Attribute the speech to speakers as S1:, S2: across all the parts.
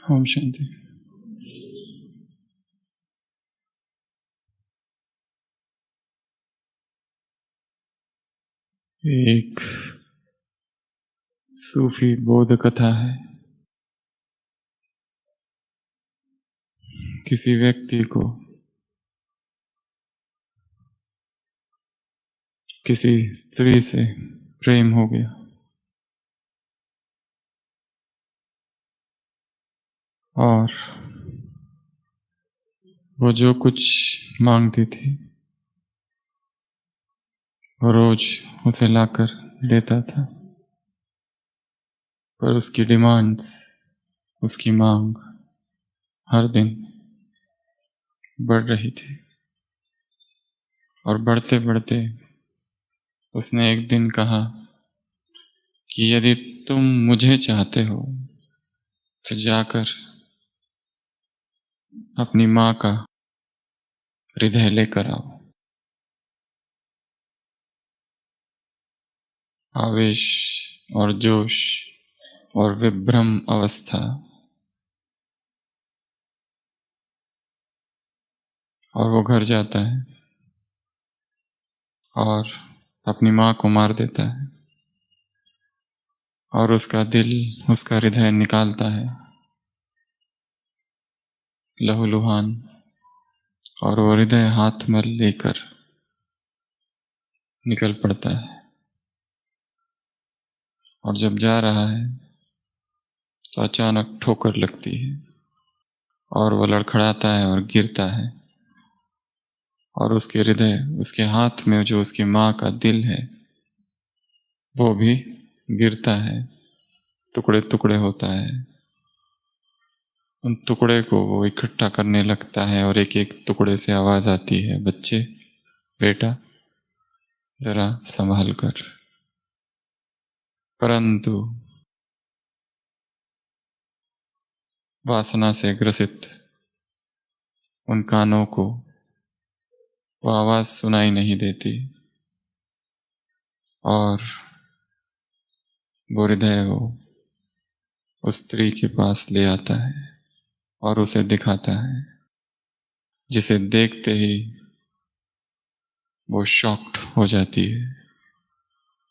S1: ओम शांति। एक सूफी बोध कथा है। किसी व्यक्ति को किसी स्त्री से प्रेम हो गया और वो जो कुछ मांगती थी वो रोज उसे लाकर देता था, पर उसकी डिमांड्स, उसकी मांग हर दिन बढ़ रही थी। और बढ़ते बढ़ते उसने एक दिन कहा कि यदि तुम मुझे चाहते हो तो जाकर अपनी माँ का हृदय लेकर आओ। आवेश और जोश और विभ्रम अवस्था और वो घर जाता है और अपनी माँ को मार देता है और उसका दिल, उसका हृदय निकालता है लहूलुहान, और वो हृदय हाथ में लेकर निकल पड़ता है। और जब जा रहा है तो अचानक ठोकर लगती है और वो लड़खड़ाता है और गिरता है और उसके हृदय, उसके हाथ में जो उसकी माँ का दिल है वो भी गिरता है, टुकड़े टुकड़े होता है। उन टुकड़े को वो इकट्ठा करने लगता है और एक एक टुकड़े से आवाज आती है, बच्चे, बेटा, जरा संभाल कर। परंतु वासना से ग्रसित उन कानों को वो आवाज सुनाई नहीं देती और वो हृदय वो उस स्त्री के पास ले आता है और उसे दिखाता है, जिसे देखते ही वो शॉक्ड हो जाती है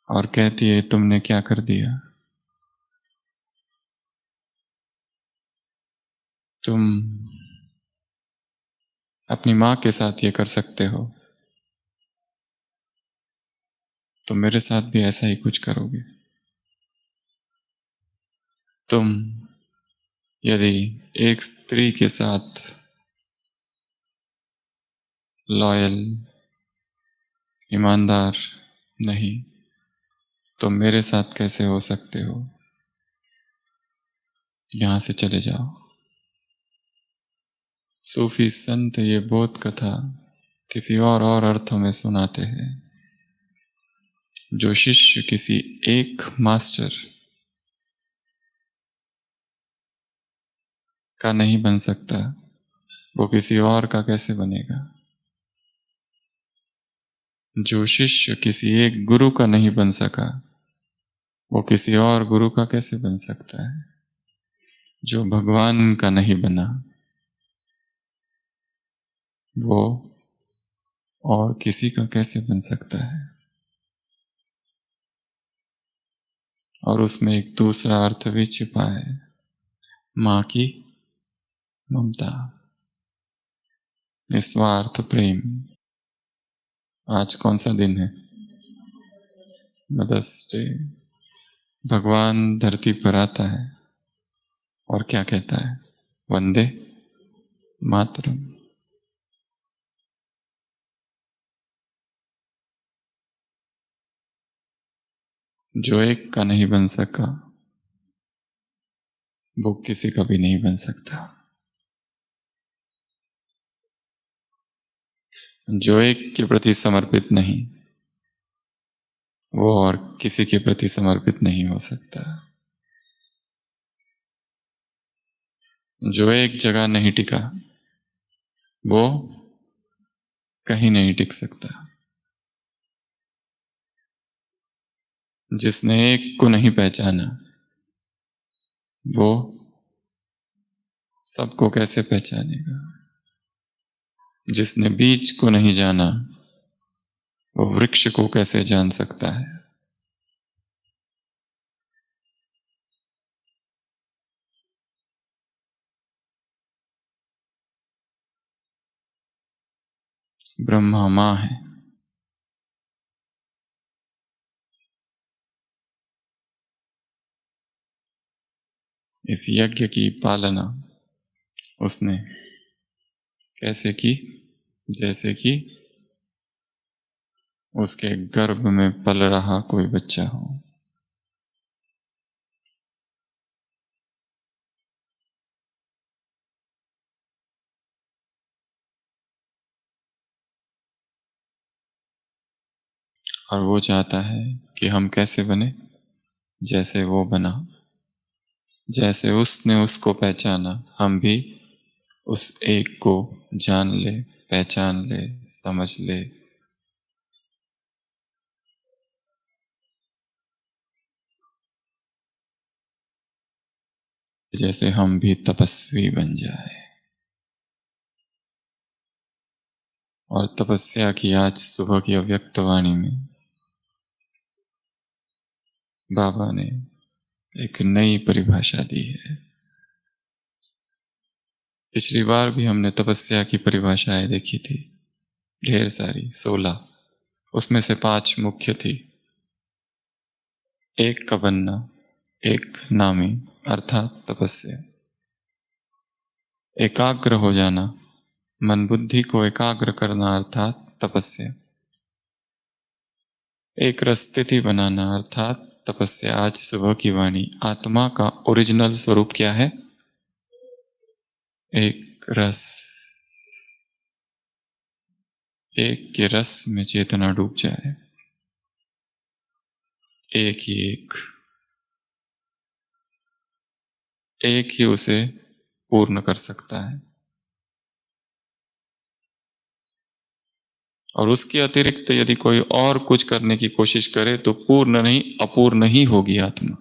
S1: और कहती है, तुमने क्या कर दिया? तुम अपनी माँ के साथ ये कर सकते हो तो मेरे साथ भी ऐसा ही कुछ करोगे। तुम यदि एक स्त्री के साथ लॉयल, ईमानदार नहीं तो मेरे साथ कैसे हो सकते हो? यहां से चले जाओ। सूफी संत ये बोध कथा किसी और अर्थों में सुनाते हैं। जो शिष्य किसी एक मास्टर का नहीं बन सकता वो किसी और का कैसे बनेगा? जो शिष्य किसी एक गुरु का नहीं बन सका वो किसी और गुरु का कैसे बन सकता है? जो भगवान का नहीं बना वो और किसी का कैसे बन सकता है? और उसमें एक दूसरा अर्थ भी छिपा है, माँ की ममता, निस्वार्थ प्रेम। आज कौन सा दिन है? Mother's Day. भगवान धरती पर आता है और क्या कहता है? वंदे मातरम। जो एक का नहीं बन सका वो किसी का भी नहीं बन सकता। जो एक के प्रति समर्पित नहीं वो और किसी के प्रति समर्पित नहीं हो सकता। जो एक जगह नहीं टिका वो कहीं नहीं टिक सकता। जिसने एक को नहीं पहचाना वो सबको कैसे पहचानेगा? जिसने बीज को नहीं जाना वो वृक्ष को कैसे जान सकता है? ब्रह्मा माँ है। इस यज्ञ की पालना उसने कैसे की? जैसे कि उसके गर्भ में पल रहा कोई बच्चा हो। और वो चाहता है कि हम कैसे बने? जैसे वो बना। जैसे उसने उसको पहचाना हम भी उस एक को जान ले, पहचान ले, समझ ले। जैसे हम भी तपस्वी बन जाए। और तपस्या की आज सुबह की अव्यक्त वाणी में बाबा ने एक नई परिभाषा दी है। पिछली बार भी हमने तपस्या की परिभाषाएं देखी थी, ढेर सारी, 16। उसमें से 5 मुख्य थी। एक का बनना, एक नामी अर्थात तपस्या। एकाग्र हो जाना, मन बुद्धि को एकाग्र करना अर्थात तपस्या। एक रस्थिति बनाना अर्थात तपस्या। आज सुबह की वाणी, आत्मा का ओरिजिनल स्वरूप क्या है? एक रस। एक के रस में चेतना डूब जाए। एक ही एक ही उसे पूर्ण कर सकता है। और उसके अतिरिक्त यदि कोई और कुछ करने की कोशिश करे तो पूर्ण नहीं, अपूर्ण ही होगी आत्मा।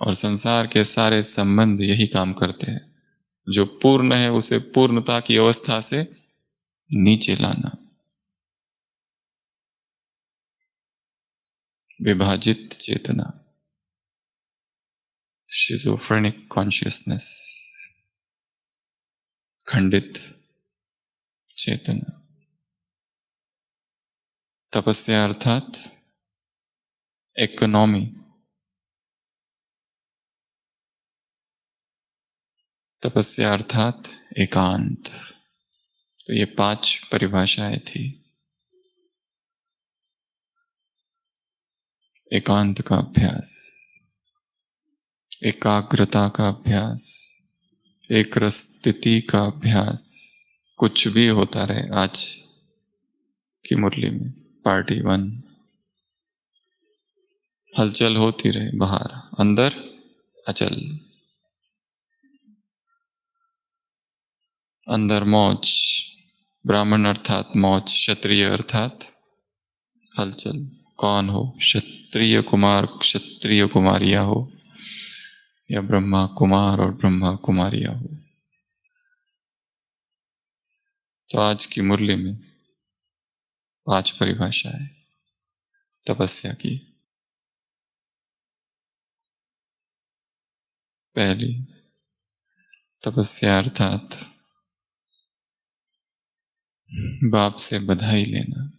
S1: और संसार के सारे संबंध यही काम करते हैं। जो पूर्ण है उसे पूर्णता की अवस्था से नीचे लाना। विभाजित चेतना, शिजोफ्रेनिक कॉन्शियसनेस, खंडित चेतना। तपस्या अर्थात इकोनॉमी। तपस्या अर्थात एकांत। तो ये 5 परिभाषाएं थी। एकांत का अभ्यास, एकाग्रता का अभ्यास, एक स्थिति का अभ्यास। कुछ भी होता रहे आज की मुरली में, पार्टी 1, हलचल होती रहे बाहर, अंदर अचल। अंदर मौज, ब्राह्मण अर्थात मौज, क्षत्रिय अर्थात हलचल। कौन हो, क्षत्रिय कुमार, क्षत्रिय कुमारिया हो, या ब्रह्मा कुमार और ब्रह्मा कुमारिया हो। तो आज की मुरली में 5 परिभाषाएं तपस्या की। पहली, तपस्या अर्थात बाप से बधाई लेना,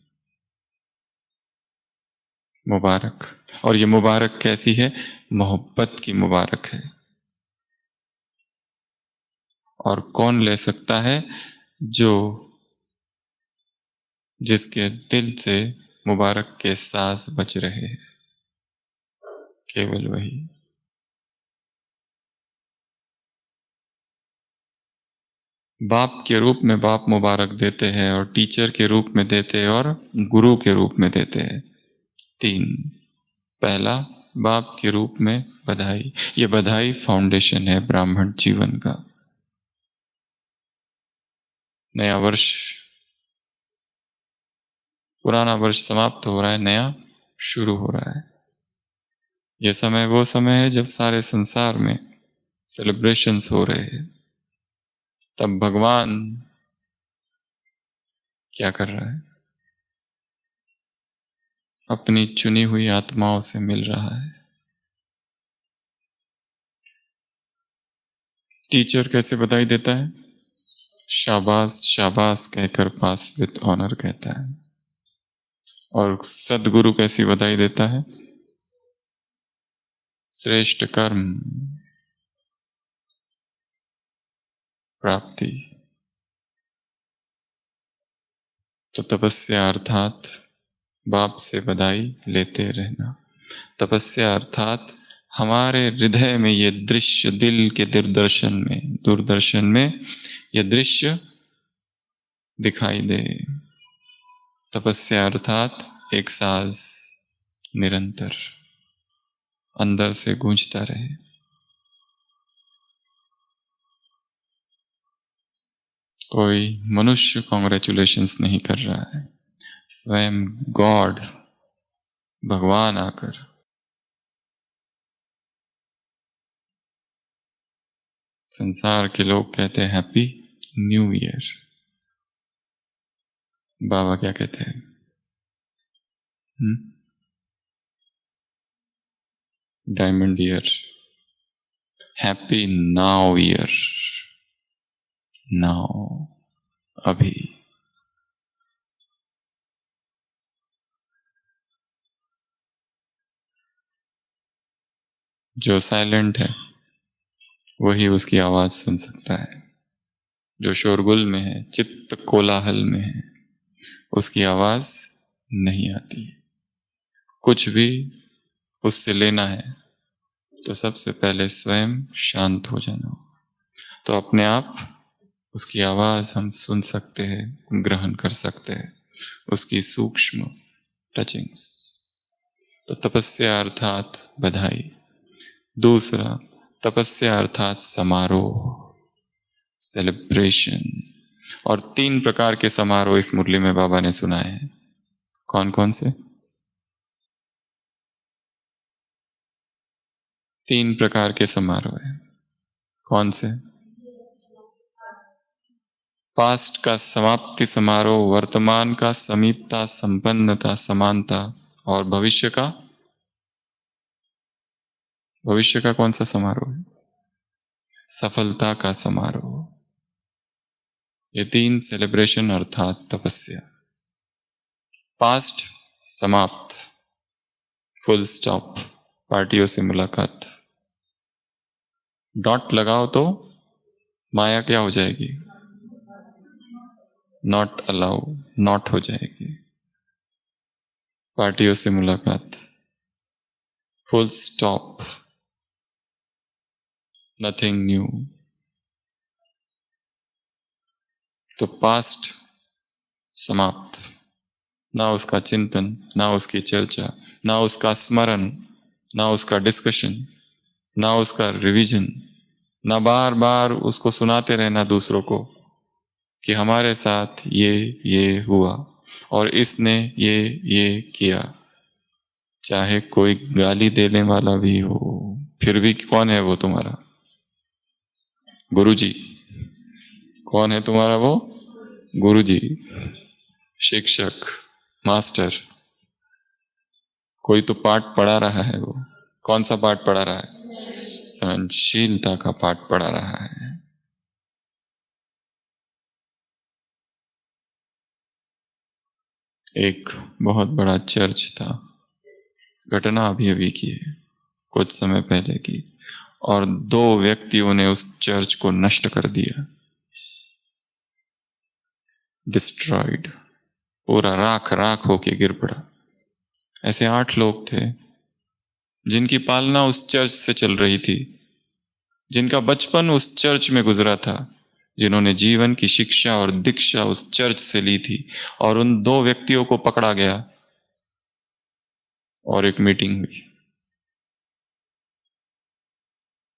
S1: मुबारक। और ये मुबारक कैसी है? मोहब्बत की मुबारक है। और कौन ले सकता है? जो जिसके दिल से मुबारक के सांस बज रहे हैं, केवल वही। बाप के रूप में बाप मुबारक देते हैं, और टीचर के रूप में देते हैं, और गुरु के रूप में देते हैं। 3। पहला, बाप के रूप में बधाई। ये बधाई फाउंडेशन है ब्राह्मण जीवन का। नया वर्ष, पुराना वर्ष समाप्त हो रहा है, नया शुरू हो रहा है। ये समय वो समय है जब सारे संसार में सेलिब्रेशंस हो रहे हैं। तब भगवान क्या कर रहा है? अपनी चुनी हुई आत्माओं से मिल रहा है। टीचर कैसे बधाई देता है? शाबाश शाबाश कहकर पास विद ऑनर कहता है। और सदगुरु कैसी बधाई देता है? श्रेष्ठ कर्म प्राप्ति। तो तपस्या अर्थात बाप से बधाई लेते रहना। तपस्या अर्थात हमारे हृदय में ये दृश्य, दिल के दूरदर्शन में ये दृश्य दिखाई दे। तपस्या अर्थात एक सांस निरंतर अंदर से गूंजता रहे। कोई मनुष्य कॉन्ग्रेचुलेशंस नहीं कर रहा है, स्वयं गॉड भगवान आकर संसार के लोग कहते हैं हैप्पी न्यू ईयर। बाबा क्या कहते हैं? Diamond year, happy now year, now अभी। जो साइलेंट है वही उसकी आवाज सुन सकता है। जो शोरगुल में है, चित्त कोलाहल में है, उसकी आवाज नहीं आती। कुछ भी उससे लेना है तो सबसे पहले स्वयं शांत हो जाना होगा, तो अपने आप उसकी आवाज हम सुन सकते हैं, ग्रहण कर सकते हैं, उसकी सूक्ष्म टचिंग्स। तो तपस्या अर्थात बधाई। दूसरा, तपस्या अर्थात समारोह, सेलिब्रेशन। और 3 प्रकार के समारोह इस मुरली में बाबा ने सुनाए हैं। कौन कौन से? 3 प्रकार के समारोह हैं। कौन से? पास्ट का समाप्ति समारोह, वर्तमान का समीपता, संपन्नता, समानता, और भविष्य का? भविष्य का कौन सा समारोह है? सफलता का समारोह। ये 3 सेलिब्रेशन अर्थात तपस्या। पास्ट समाप्त, फुल स्टॉप, पार्टियों से मुलाकात। डॉट लगाओ तो माया क्या हो जाएगी? नॉट अलाउ, नॉट हो जाएगी। पार्टियों से मुलाकात, फुल स्टॉप, नथिंग न्यू। तो पास्ट समाप्त, ना उसका चिंतन, ना उसकी चर्चा, ना उसका स्मरण, ना उसका डिस्कशन, ना उसका रिवीजन, ना बार बार उसको सुनाते रहना दूसरों को कि हमारे साथ ये हुआ और इसने ये किया। चाहे कोई गाली देने वाला भी हो, फिर भी कौन है वो तुम्हारा? गुरुजी। कौन है तुम्हारा वो? गुरुजी, शिक्षक, मास्टर। कोई तो पाठ पढ़ा रहा है। वो कौन सा पाठ पढ़ा रहा है? सहनशीलता का पाठ पढ़ा रहा है। एक बहुत बड़ा चर्च था, घटना अभी की है, कुछ समय पहले की, और 2 व्यक्तियों ने उस चर्च को नष्ट कर दिया, डिस्ट्रॉयड, पूरा राख राख होके गिर पड़ा। ऐसे 8 लोग थे जिनकी पालना उस चर्च से चल रही थी, जिनका बचपन उस चर्च में गुजरा था, जिन्होंने जीवन की शिक्षा और दीक्षा उस चर्च से ली थी। और उन 2 व्यक्तियों को पकड़ा गया और एक मीटिंग हुई,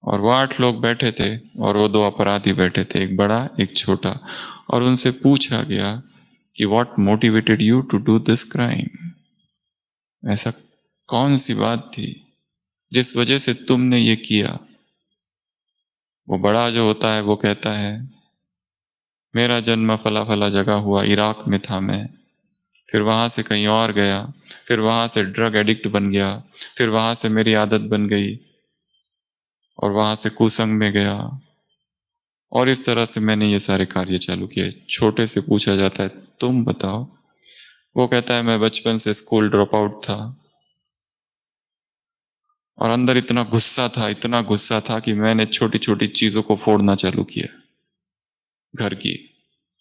S1: और वो 8 लोग बैठे थे और वो 2 अपराधी बैठे थे, एक बड़ा एक छोटा। और उनसे पूछा गया कि what motivated you to do this crime? ऐसा कौन सी बात थी जिस वजह से तुमने ये किया। वो बड़ा जो होता है वो कहता है मेरा जन्म फला फला जगह हुआ, इराक में था मैं, फिर वहां से कहीं और गया, फिर वहां से ड्रग एडिक्ट बन गया, फिर वहां से मेरी आदत बन गई और वहां से कुसंग में गया, और इस तरह से मैंने ये सारे कार्य चालू किए। छोटे से पूछा जाता है तुम बताओ, वो कहता है मैं बचपन से स्कूल ड्रॉप आउट था और अंदर इतना गुस्सा था, इतना गुस्सा था कि मैंने छोटी छोटी चीजों को फोड़ना चालू किया घर की,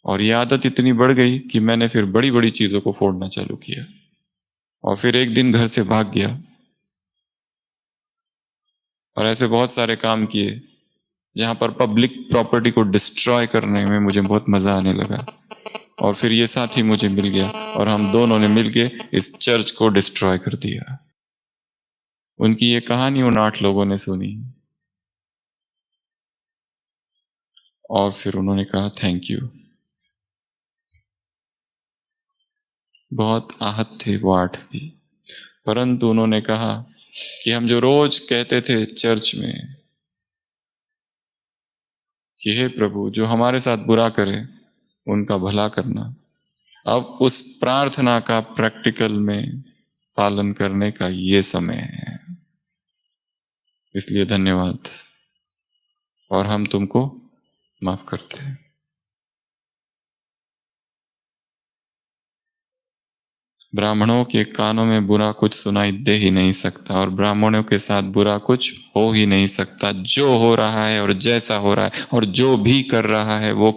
S1: और ये आदत इतनी बढ़ गई कि मैंने फिर बड़ी बड़ी चीजों को फोड़ना चालू किया, और फिर एक दिन घर से भाग गया और ऐसे बहुत सारे काम किए जहां पर पब्लिक प्रॉपर्टी को डिस्ट्रॉय करने में मुझे बहुत मजा आने लगा। और फिर ये साथी मुझे मिल गया और हम दोनों ने मिलके इस चर्च को डिस्ट्रॉय कर दिया। उनकी ये कहानी उन 8 लोगों ने सुनी और फिर उन्होंने कहा थैंक यू। बहुत आहत थे वो 8 भी, परंतु उन्होंने कहा कि हम जो रोज कहते थे चर्च में कि हे प्रभु जो हमारे साथ बुरा करे उनका भला करना, अब उस प्रार्थना का प्रैक्टिकल में पालन करने का ये समय है। इसलिए धन्यवाद, और हम तुमको माफ करते हैं। ब्राह्मणों के कानों में बुरा कुछ सुनाई दे ही नहीं सकता और ब्राह्मणों के साथ बुरा कुछ हो ही नहीं सकता। जो हो रहा है और जैसा हो रहा है और जो भी कर रहा है वो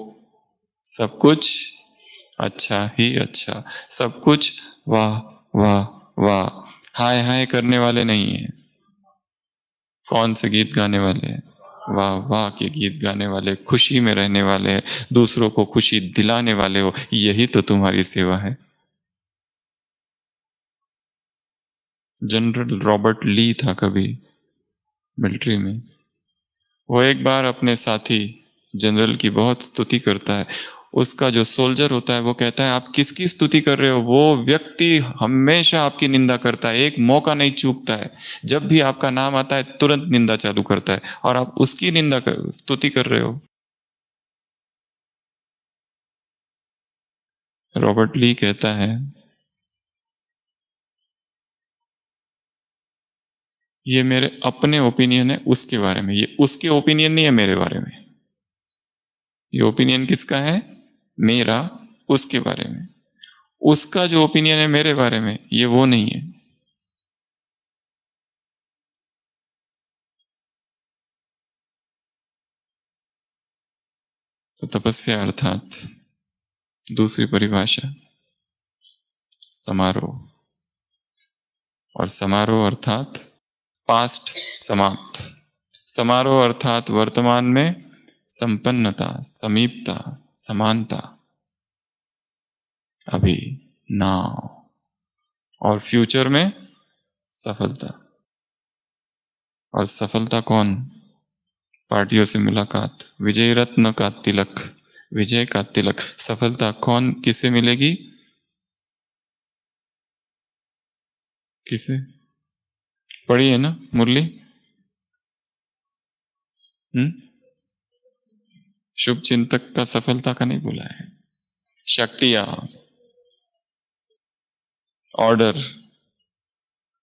S1: सब कुछ अच्छा ही अच्छा, सब कुछ वाह वाह वाह, हाय हाय करने वाले नहीं है। कौन से गीत गाने वाले हैं? वाह वाह के गीत गाने वाले, खुशी में रहने वाले, दूसरों को खुशी दिलाने वाले हो। यही तो तुम्हारी सेवा है। जनरल रॉबर्ट ली था कभी मिलिट्री में, वो एक बार अपने साथी जनरल की बहुत स्तुति करता है। उसका जो सोल्जर होता है वो कहता है आप किसकी स्तुति कर रहे हो? वो व्यक्ति हमेशा आपकी निंदा करता है, एक मौका नहीं चूकता है। जब भी आपका नाम आता है तुरंत निंदा चालू करता है और आप उसकी स्तुति कर रहे हो। रॉबर्ट ली कहता है ये मेरे अपने ओपिनियन है उसके बारे में, ये उसके ओपिनियन नहीं है मेरे बारे में। ये ओपिनियन किसका है? मेरा उसके बारे में। उसका जो ओपिनियन है मेरे बारे में ये वो नहीं है। तो तपस्या अर्थात दूसरी परिभाषा समारोह, और समारोह अर्थात पास्ट समाप्त। समारोह अर्थात वर्तमान में संपन्नता, समीपता, समानता, अभी, नाउ, और फ्यूचर में सफलता। और सफलता कौन? पार्टियों से मुलाकात, विजय रत्न का तिलक, विजय का तिलक। सफलता कौन किसे मिलेगी? किसे? पढ़ी है ना मुरली? शुभ चिंतक का सफलता का नहीं बोला है। शक्तियां, ऑर्डर,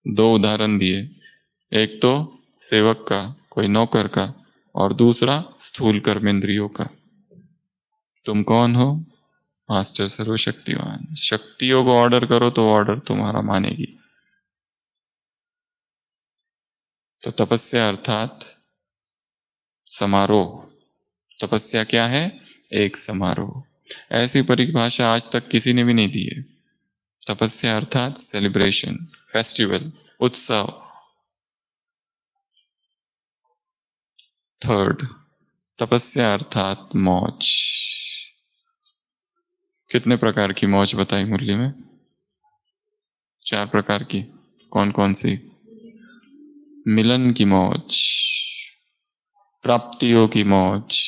S1: 2 उदाहरण दिए, एक तो सेवक का, कोई नौकर का, और दूसरा स्थूल कर्मेंद्रियों का। तुम कौन हो? मास्टर सर्वशक्तिवान। शक्तियों को ऑर्डर करो तो ऑर्डर तुम्हारा मानेगी। तो तपस्या अर्थात समारोह। तपस्या क्या है? एक समारोह। ऐसी परिभाषा आज तक किसी ने भी नहीं दी है। तपस्या अर्थात सेलिब्रेशन, फेस्टिवल, उत्सव। थर्ड, तपस्या अर्थात मौज। कितने प्रकार की मौज बताई मुरली में? 4 प्रकार की। कौन कौन सी? मिलन की मौज, प्राप्तियों की मौज,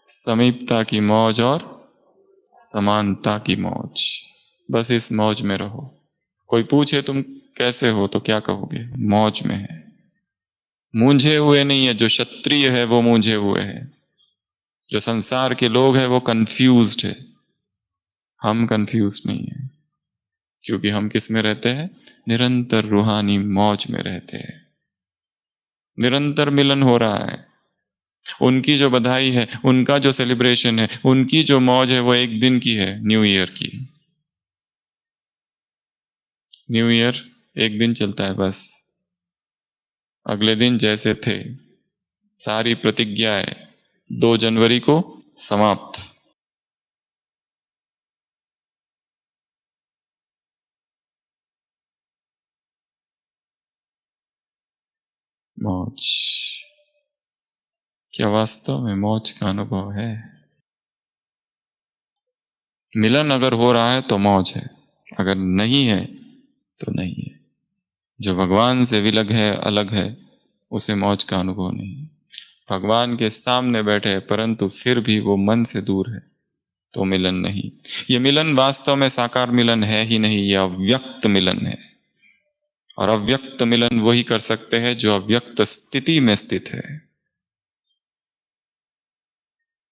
S1: समीपता की मौज, और समानता की मौज। बस इस मौज में रहो। कोई पूछे तुम कैसे हो तो क्या कहोगे? मौज में है। मूंझे हुए नहीं है, जो क्षत्रिय है वो मूंझे हुए है, जो संसार के लोग हैं वो कंफ्यूज्ड है। हम कंफ्यूज नहीं है, क्योंकि हम किस में रहते हैं? निरंतर रूहानी मौज में रहते हैं। निरंतर मिलन हो रहा है। उनकी जो बधाई है, उनका जो सेलिब्रेशन है, उनकी जो मौज है वो एक दिन की है, न्यू ईयर की। न्यू ईयर एक दिन चलता है बस। अगले दिन जैसे थे, सारी प्रतिज्ञाएं 2 जनवरी को समाप्त। मौज, क्या वास्तव में मौज का अनुभव है? मिलन अगर हो रहा है तो मौज है, अगर नहीं है तो नहीं है। जो भगवान से विलग है, अलग है, उसे मौज का अनुभव नहीं। भगवान के सामने बैठे है परंतु फिर भी वो मन से दूर है, तो मिलन नहीं। ये मिलन वास्तव में साकार मिलन है ही नहीं, यह अव्यक्त मिलन है। और अव्यक्त मिलन वही कर सकते हैं जो अव्यक्त स्थिति में स्थित है।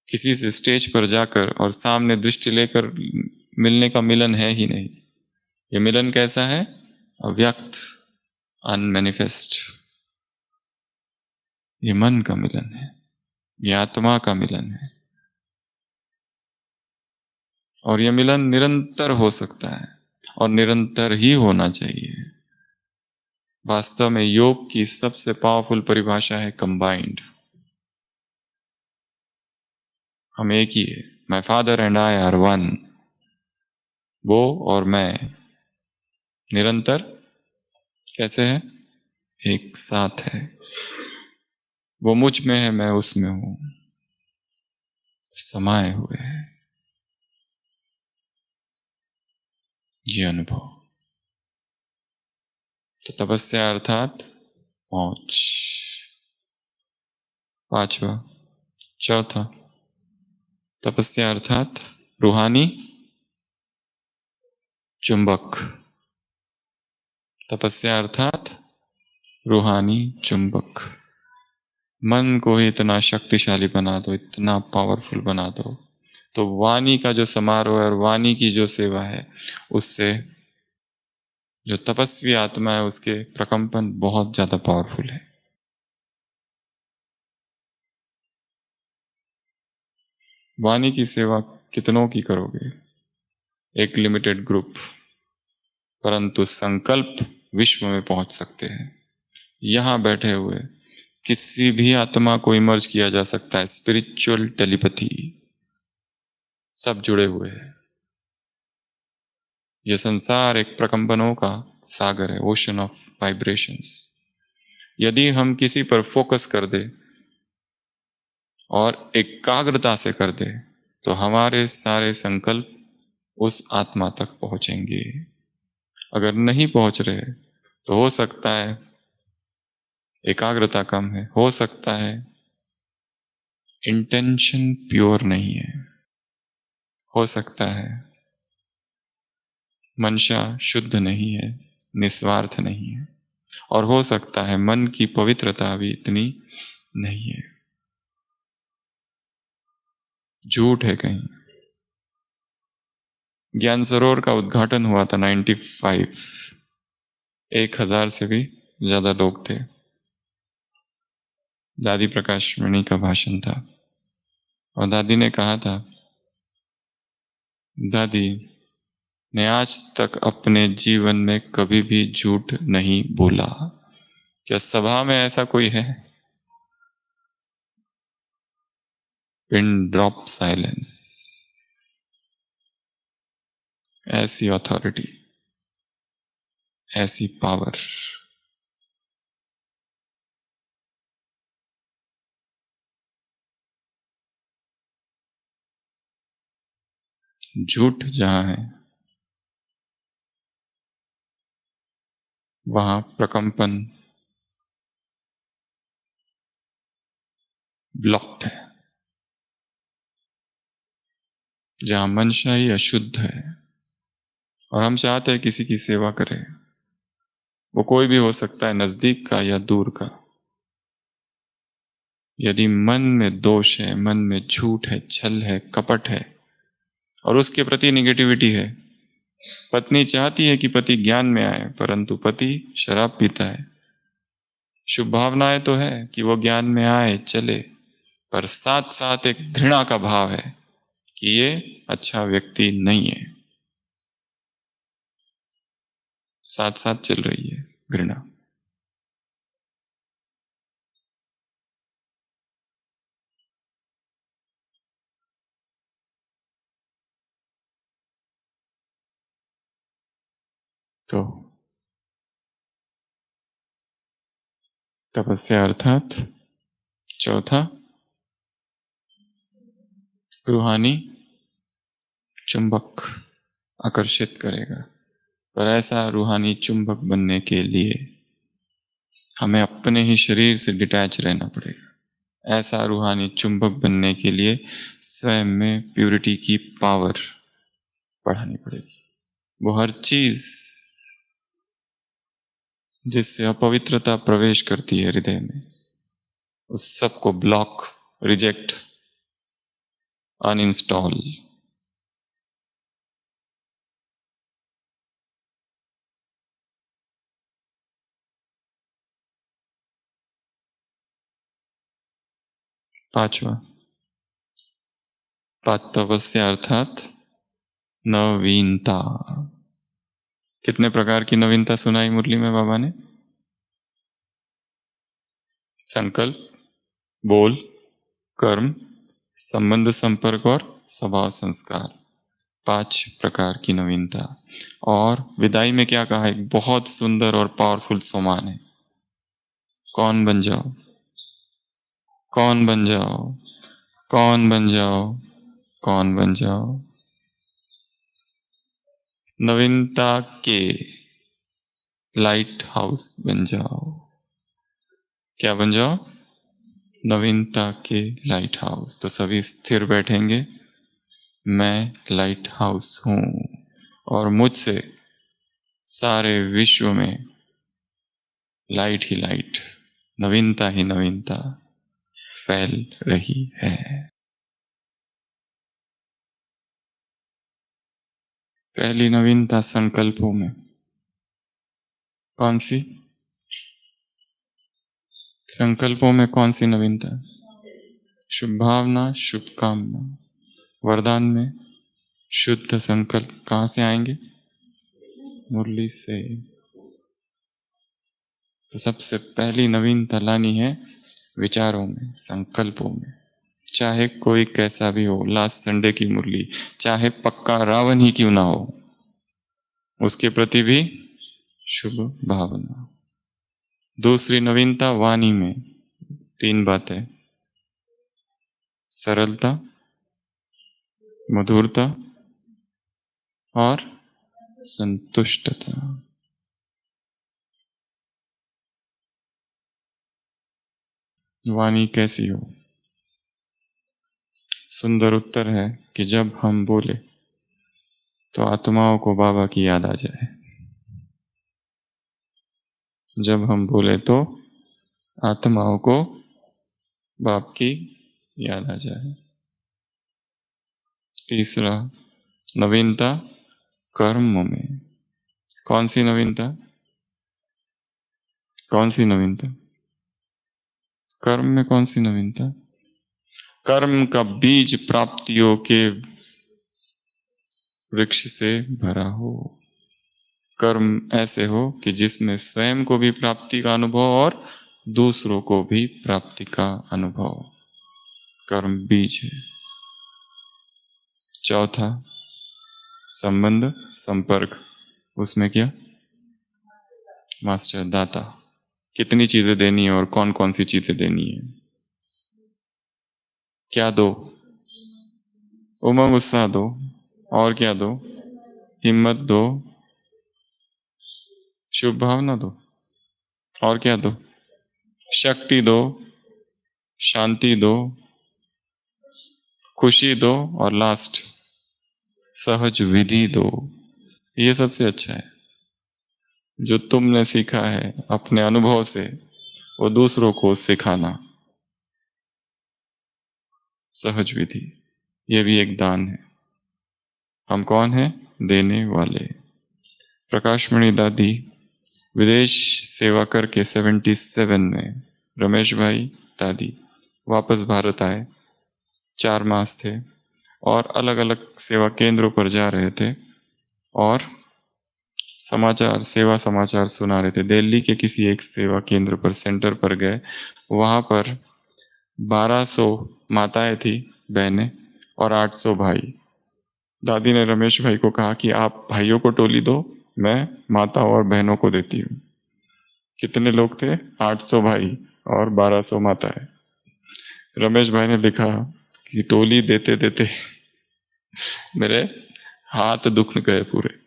S1: किसी से स्टेज पर जाकर और सामने दृष्टि लेकर मिलने का मिलन है ही नहीं। ये मिलन कैसा है? अव्यक्त, अनमैनिफेस्ट। ये मन का मिलन है, ये आत्मा का मिलन है। और यह मिलन निरंतर हो सकता है और निरंतर ही होना चाहिए। वास्तव में योग की सबसे पावरफुल परिभाषा है कंबाइंड। हम एक ही है। My father and I R one. वो और मैं निरंतर कैसे है? एक साथ है। वो मुझ में है, मैं उसमें हूं, समाये हुए हैं। ये अनुभव। तो तपस्या अर्थात मौज। 5वां। चौथा, तपस्या अर्थात रूहानी चुंबक। तपस्या अर्थात रूहानी चुंबक। मन को ही इतना शक्तिशाली बना दो, इतना पावरफुल बना दो, तो वाणी का जो समारोह है और वाणी की जो सेवा है, उससे जो तपस्वी आत्मा है उसके प्रकंपन बहुत ज्यादा पावरफुल है। वाणी की सेवा कितनों की करोगे? एक लिमिटेड ग्रुप, परंतु संकल्प विश्व में पहुंच सकते हैं। यहां बैठे हुए किसी भी आत्मा को इमर्ज किया जा सकता है। स्पिरिचुअल टेलीपैथी, सब जुड़े हुए हैं। यह संसार एक प्रकंपनों का सागर है, ओशन ऑफ वाइब्रेशंस। यदि हम किसी पर फोकस कर दे और एकाग्रता से कर दे तो हमारे सारे संकल्प उस आत्मा तक पहुंचेंगे। अगर नहीं पहुंच रहे तो हो सकता है एकाग्रता कम है, हो सकता है इंटेंशन प्योर नहीं है, हो सकता है मंशा शुद्ध नहीं है, निस्वार्थ नहीं है, और हो सकता है मन की पवित्रता भी इतनी नहीं है, झूठ है कहीं। ज्ञान सरोवर का उद्घाटन हुआ था 95, 1000 से भी ज्यादा लोग थे। दादी प्रकाश मणि का भाषण था और दादी ने कहा था, दादी ने आज तक अपने जीवन में कभी भी झूठ नहीं बोला। क्या सभा में ऐसा कोई है? Pin drop silence. ऐसी अथॉरिटी, ऐसी पावर। झूठ जहां है वहां प्रकंपन ब्लॉक्ड है। जहां मंशा ही अशुद्ध है और हम चाहते हैं किसी की सेवा करें, वो कोई भी हो सकता है, नजदीक का या दूर का, यदि मन में दोष है, मन में झूठ है, छल है, कपट है और उसके प्रति निगेटिविटी है, पत्नी चाहती है कि पति ज्ञान में आए परंतु पति शराब पीता है, शुभ भावनाएं तो है कि वो ज्ञान में आए चले, पर साथ साथ एक घृणा का भाव है कि ये अच्छा व्यक्ति नहीं है, साथ साथ चल रही है घृणा। तो तपस्या अर्थात चौथा रूहानी चुंबक आकर्षित करेगा, पर ऐसा रूहानी चुंबक बनने के लिए हमें अपने ही शरीर से डिटैच रहना पड़ेगा। ऐसा रूहानी चुंबक बनने के लिए स्वयं में प्यूरिटी की पावर बढ़ानी पड़ेगी। वो हर चीज जिससे अपवित्रता प्रवेश करती है हृदय में, उस सब को ब्लॉक, रिजेक्ट, अनइंस्टॉल। पांचवा तपस्या अर्थात नवीनता। कितने प्रकार की नवीनता सुनाई मुरली में बाबा ने? संकल्प, बोल, कर्म, संबंध संपर्क और स्वभाव संस्कार, 5 प्रकार की नवीनता। और विदाई में क्या कहा? एक बहुत सुंदर और पावरफुल सोमान है, कौन बन जाओ, कौन बन जाओ, कौन बन जाओ, कौन बन जाओ। नवीनता के लाइट हाउस बन जाओ। क्या बन जाओ? नवीनता के लाइट हाउस। तो सभी स्थिर बैठेंगे, मैं लाइट हाउस हूं और मुझसे सारे विश्व में लाइट ही लाइट, नवीनता ही नवीनता फैल रही है। पहली नवीनता संकल्पों में। कौन सी? संकल्पों में कौन सी नवीनता? शुभ भावना, शुभ कामना। वरदान में शुद्ध संकल्प कहां से आएंगे? मुरली से। तो सबसे पहली नवीनता लानी है विचारों में, संकल्पों में। चाहे कोई कैसा भी हो, लास्ट संडे की मुरली, चाहे पक्का रावण ही क्यों ना हो, उसके प्रति भी शुभ भावना। दूसरी नवीनता वाणी में 3 बातें, सरलता, मधुरता और संतुष्टता। वाणी कैसी हो? सुंदर उत्तर है कि जब हम बोले तो आत्माओं को बाबा की याद आ जाए। जब हम बोले तो आत्माओं को बाप की याद आ जाए। तीसरा नवीनता कर्म में। कौन सी नवीनता? कौन सी नवीनता? कर्म में कौन सी नवीनता? कर्म का बीज प्राप्तियों के वृक्ष से भरा हो। कर्म ऐसे हो कि जिसमें स्वयं को भी प्राप्ति का अनुभव और दूसरों को भी प्राप्ति का अनुभव। कर्म बीज है। चौथा संबंध संपर्क। उसमें क्या? मास्टर दाता, कितनी चीजें देनी है और कौन कौन सी चीजें देनी है। क्या दो? उमंग उत्साह दो, और क्या दो? हिम्मत दो, शुभ भावना दो, और क्या दो? शक्ति दो, शांति दो, खुशी दो, और लास्ट सहज विधि दो। ये सबसे अच्छा है। जो तुमने सीखा है अपने अनुभव से, वो दूसरों को सिखाना। सहज विधि, ये भी एक दान है। हम कौन हैं? देने वाले। प्रकाशमणि दादी विदेश सेवा करके 77 में रमेश भाई दादी वापस भारत आए। 4 मास थे और अलग अलग सेवा केंद्रों पर जा रहे थे और समाचार, सेवा समाचार सुना रहे थे। दिल्ली के किसी एक सेवा केंद्र पर, सेंटर पर गए। वहां पर 1200 माताएं थी, बहनें, और 800 भाई। दादी ने रमेश भाई को कहा कि आप भाइयों को टोली दो, मैं माताओं और बहनों को देती हूँ। कितने लोग थे? 800 भाई और 1200 माताएं। रमेश भाई ने लिखा कि टोली देते देते मेरे हाथ दुख गए पूरे।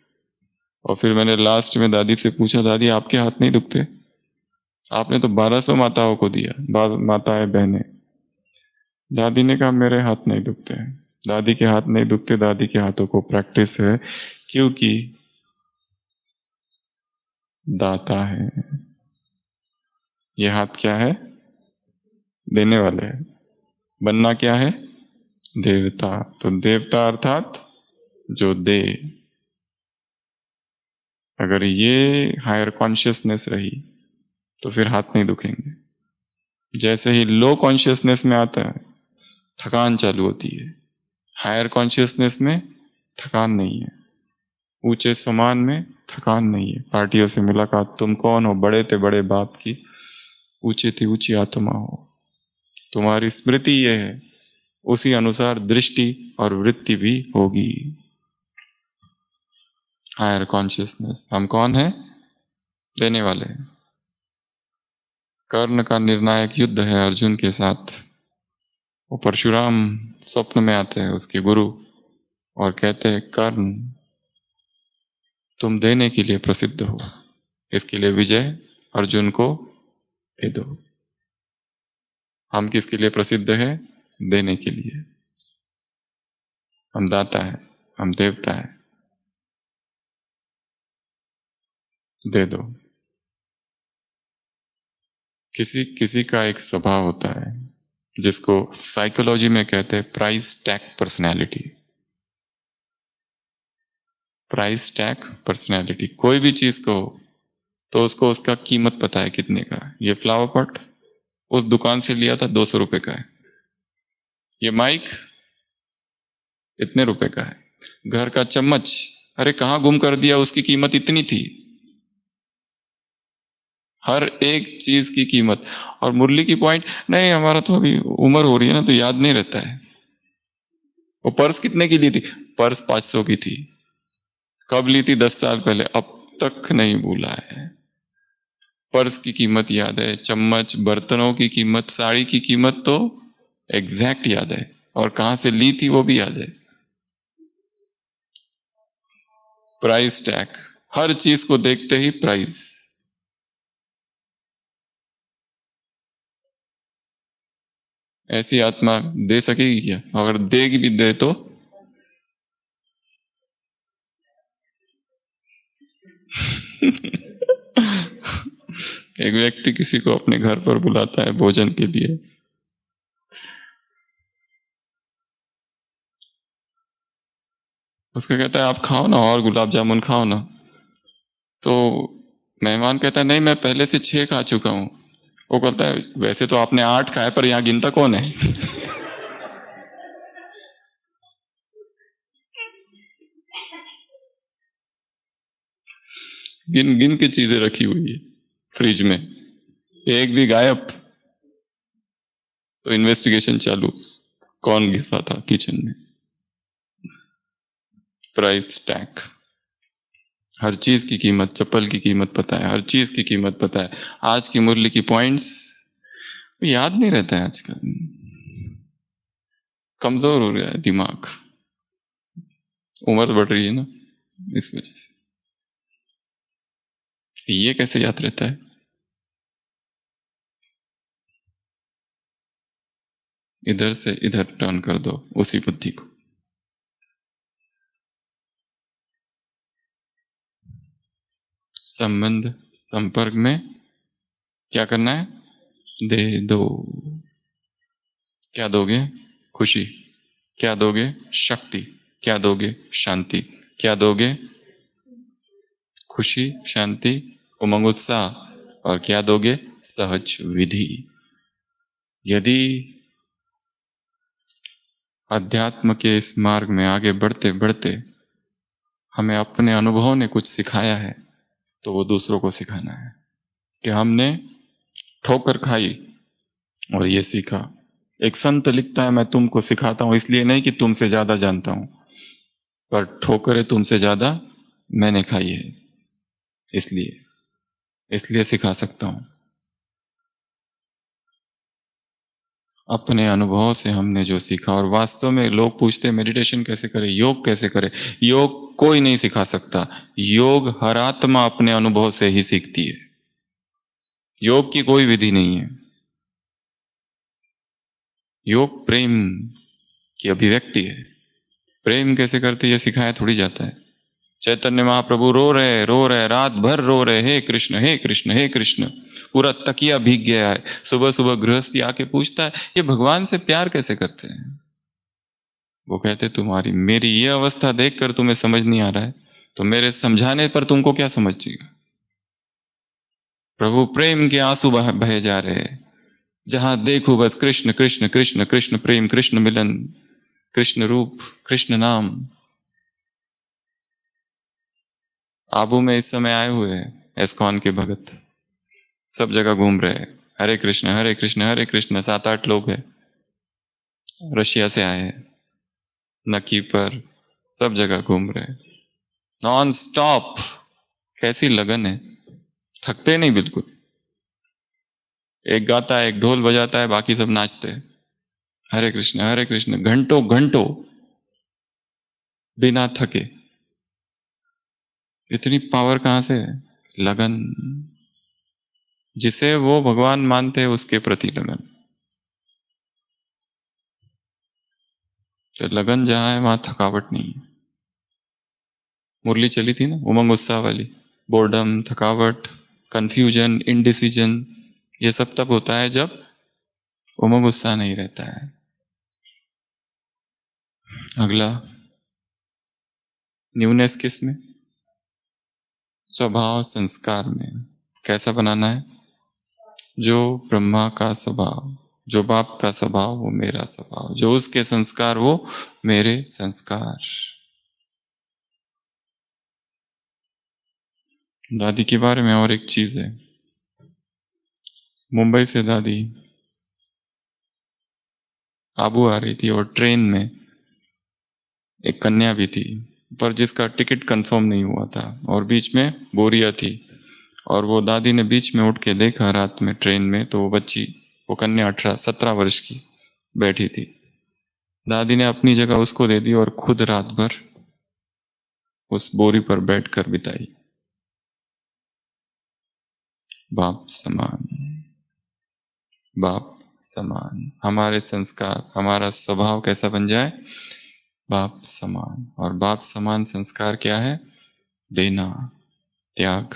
S1: और फिर मैंने लास्ट में दादी से पूछा, दादी आपके हाथ नहीं दुखते? आपने तो 1200 माताओं को दिया, माताएं बहनें। दादी ने कहा मेरे हाथ नहीं दुखते। दादी के हाथ नहीं दुखते, दादी के हाथों को प्रैक्टिस है, क्योंकि दाता है। ये हाथ क्या है? देने वाले है। बनना क्या है? देवता। तो देवता अर्थात जो दे। अगर ये हायर कॉन्शियसनेस रही तो फिर हाथ नहीं दुखेंगे। जैसे ही लो कॉन्शियसनेस में आता है, थकान चालू होती है। हायर कॉन्शियसनेस में थकान नहीं है। ऊंचे समान में थकान नहीं है। पार्टियों से मुलाकात, तुम कौन हो? बड़े थे बड़े बाप की, ऊंची थी ऊंची आत्मा हो। तुम्हारी स्मृति ये है, उसी अनुसार दृष्टि और वृत्ति भी होगी। Higher consciousness. हम कौन है? देने वाले। कर्ण का निर्णायक युद्ध है अर्जुन के साथ। वो परशुराम स्वप्न में आते हैं, उसके गुरु, और कहते हैं कर्ण तुम देने के लिए प्रसिद्ध हो, इसके लिए विजय अर्जुन को दे दो। हम किसके लिए प्रसिद्ध है? देने के लिए। हम दाता है, हम देवता है, दे दो। किसी किसी का एक स्वभाव होता है जिसको साइकोलॉजी में कहते हैं price tag personality. Price tag personality. कोई भी चीज को तो उसको उसका कीमत पता है कितने का। ये फ्लावर पॉट उस दुकान से लिया था, 200 रुपए का है। ये माइक इतने रुपए का है। घर का चम्मच, अरे कहाँ गुम कर दिया, उसकी कीमत इतनी थी। हर एक चीज की कीमत। और मुरली की पॉइंट, नहीं हमारा तो अभी उम्र हो रही है ना, तो याद नहीं रहता है। वो पर्स कितने की ली थी? पर्स 500 की थी। कब ली थी? 10 साल पहले। अब तक नहीं भूला है। पर्स की कीमत याद है, चम्मच, बर्तनों की कीमत, साड़ी की कीमत तो एग्जैक्ट याद है, और कहां से ली थी वो भी याद है। प्राइस टैग, हर चीज को देखते ही प्राइस। ऐसी आत्मा दे सकेगी क्या? अगर देगी भी दे तो एक व्यक्ति किसी को अपने घर पर बुलाता है भोजन के लिए। उसका कहता है आप खाओ ना, और गुलाब जामुन खाओ ना। तो मेहमान कहता है नहीं मैं पहले से 6 खा चुका हूं। वो कहता है वैसे तो आपने 8 खाए, पर यहां गिनता कौन है? गिन गिन के चीजें रखी हुई है फ्रिज में, एक भी गायब। तो इन्वेस्टिगेशन चालू, कौन घिसा था किचन में। Price tag. हर चीज की कीमत, चप्पल की कीमत पता है, हर चीज की कीमत पता है। आज की मुरली की पॉइंट्स याद नहीं रहता है आजकल। कमजोर हो गया है दिमाग, उम्र बढ़ रही है ना, इस वजह से। ये कैसे याद रहता है? इधर से इधर टर्न कर दो उसी बुद्धि को। संबंध संपर्क में क्या करना है? दे दो। क्या दोगे? खुशी। क्या दोगे? शक्ति। क्या दोगे? शांति। क्या दोगे? खुशी, शांति, उमंग, उत्साह। और क्या दोगे? सहज विधि। यदि अध्यात्म के इस मार्ग में आगे बढ़ते बढ़ते हमें अपने अनुभव ने कुछ सिखाया है, तो वो दूसरों को सिखाना है कि हमने ठोकर खाई और ये सीखा। एक संत लिखता है, मैं तुमको सिखाता हूं इसलिए नहीं कि तुमसे ज्यादा जानता हूं, पर ठोकरें तुमसे ज्यादा मैंने खाई है, इसलिए सिखा सकता हूं। अपने अनुभव से हमने जो सीखा। और वास्तव में लोग पूछते हैं मेडिटेशन कैसे करें, योग कैसे करें। योग कोई नहीं सिखा सकता। योग हर आत्मा अपने अनुभव से ही सीखती है। योग की कोई विधि नहीं है। योग प्रेम की अभिव्यक्ति है। प्रेम कैसे करते ये सिखाया थोड़ी जाता है। चैतन्य महाप्रभु रो रहे रात भर रो रहे, हे कृष्ण हे कृष्ण हे कृष्ण। पूरा तकिया भीग गया है। सुबह सुबह गृहस्थी आके पूछता है ये भगवान से प्यार कैसे करते हैं। वो कहते तुम्हारी मेरी ये अवस्था देखकर तुम्हें समझ नहीं आ रहा है, तो मेरे समझाने पर तुमको क्या समझिएगा। प्रभु प्रेम के आंसू बहे जा रहे हैं। जहां देखो बस कृष्ण कृष्ण कृष्ण कृष्ण प्रेम, कृष्ण मिलन, कृष्ण रूप, कृष्ण नाम। आबू में इस समय आए हुए हैं एस्कॉन के भगत, सब जगह घूम रहे हैं, हरे कृष्ण हरे कृष्ण हरे कृष्ण। 7-8 लोग हैं, रशिया से आए हैं, नकी पर सब जगह घूम रहे हैं नॉन स्टॉप। कैसी लगन है, थकते नहीं बिल्कुल। एक गाता है, एक ढोल बजाता है, बाकी सब नाचते हैं हरे कृष्ण घंटों घंटों बिना थके। इतनी पावर कहां से है? लगन। जिसे वो भगवान मानते हैं उसके प्रति लगन। तो लगन जहां है वहां थकावट नहीं है। मुरली चली थी ना उमंग उत्साह वाली। बोर्डम, थकावट, कंफ्यूजन, इनडिसीजन, ये सब तब होता है जब उमंग उत्साह नहीं रहता है। अगला, न्यूनेस किस में? स्वभाव संस्कार में। कैसा बनाना है? जो ब्रह्मा का स्वभाव, जो बाप का स्वभाव वो मेरा स्वभाव, जो उसके संस्कार वो मेरे संस्कार। दादी के बारे में और एक चीज है। मुंबई से दादी आबू आ रही थी और ट्रेन में एक कन्या भी थी, पर जिसका टिकट कंफर्म नहीं हुआ था और बीच में बोरिया थी। और वो दादी ने बीच में उठ के देखा रात में ट्रेन में, तो वो बच्ची, वो कन्या 18-17 वर्ष की बैठी थी। दादी ने अपनी जगह उसको दे दी और खुद रात भर उस बोरी पर बैठकर बिताई। बाप समान, बाप समान। हमारे संस्कार, हमारा स्वभाव कैसा बन जाए? बाप समान। और बाप समान संस्कार क्या है? देना, त्याग।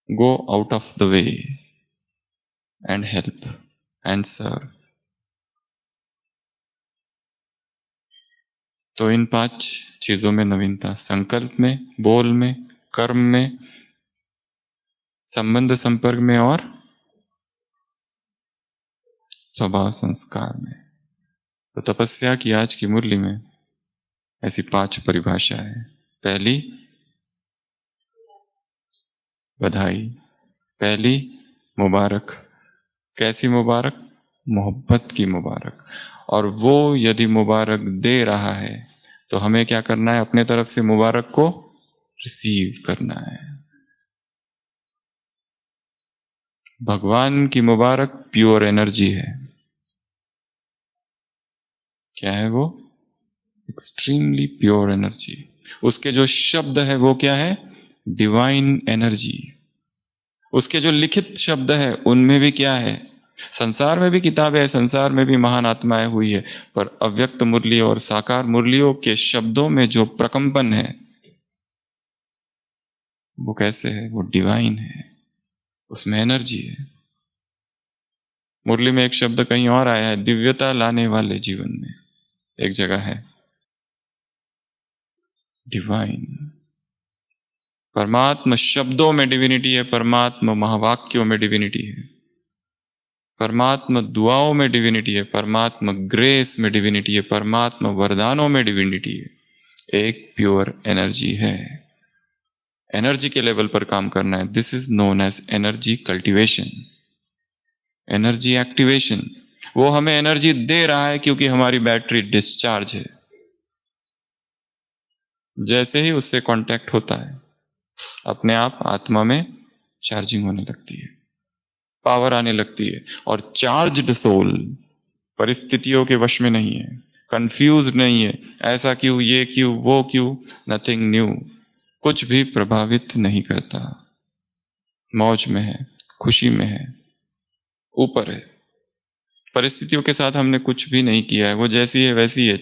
S1: Go out of the way and help and serve. तो इन 5 चीजों में नवीनता, संकल्प में, बोल में, कर्म में, संबंध संपर्क में और स्वभाव संस्कार में। तो तपस्या की आज की मुरली में ऐसी 5 परिभाषा है। पहली, बधाई। पहली, मुबारक। कैसी मुबारक? मोहब्बत की मुबारक। और वो यदि मुबारक दे रहा है तो हमें क्या करना है? अपने तरफ से मुबारक को रिसीव करना है। भगवान की मुबारक प्योर एनर्जी है। क्या है वो? Extremely pure energy. उसके जो शब्द है वो क्या है? Divine energy. उसके जो लिखित शब्द है उनमें भी क्या है? संसार में भी किताबें है, संसार में भी महान आत्माएं हुई है, पर अव्यक्त मुरली और साकार मुरलियों के शब्दों में जो प्रकंपन है वो कैसे है? वो डिवाइन है, उसमें एनर्जी है। मुरली में एक शब्द कहीं और आया है, दिव्यता लाने वाले जीवन में। एक जगह है डिवाइन। परमात्मा शब्दों में डिविनिटी है, परमात्मा महावाक्यों में डिविनिटी है, परमात्मा दुआओं में डिविनिटी है, परमात्मा ग्रेस में डिविनिटी है, परमात्मा वरदानों में डिविनिटी है। एक प्योर एनर्जी है। एनर्जी के लेवल पर काम करना है। This is known as energy cultivation, energy activation. वो हमें एनर्जी दे रहा है क्योंकि हमारी बैटरी डिस्चार्ज है। जैसे ही उससे कांटेक्ट होता है, अपने आप आत्मा में चार्जिंग होने लगती है, पावर आने लगती है। और चार्ज्ड सोल परिस्थितियों के वश में नहीं है, कंफ्यूज नहीं है, ऐसा क्यों, ये क्यों, वो क्यों, नथिंग न्यू। कुछ भी प्रभावित नहीं करता, मौज में है, खुशी में है, ऊपर है। परिस्थितियों के साथ हमने कुछ भी नहीं किया है, वो जैसी है वैसी है।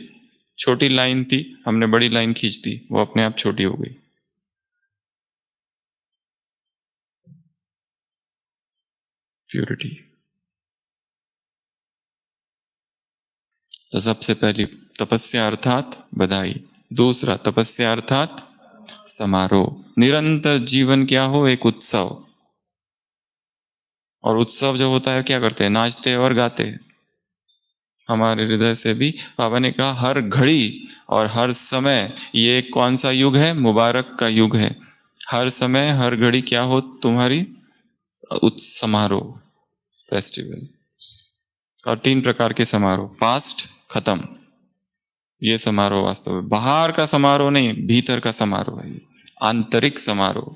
S1: छोटी लाइन थी, हमने बड़ी लाइन खींच दी, वो अपने आप छोटी हो गई। प्योरिटी। तो सबसे पहली तपस्या अर्थात बधाई। दूसरा तपस्या अर्थात समारोह। निरंतर जीवन क्या हो, एक उत्सव। और उत्सव जो होता है क्या करते हैं, नाचते और गाते हैं। हमारे हृदय से भी बाबा ने कहा हर घड़ी और हर समय, ये कौन सा युग है, मुबारक का युग है। हर समय हर घड़ी क्या हो तुम्हारी, समारोह, फेस्टिवल। और 3 प्रकार के समारोह, पास्ट खत्म, ये समारोह वास्तव में बाहर का समारोह नहीं, भीतर का समारोह है, आंतरिक समारोह।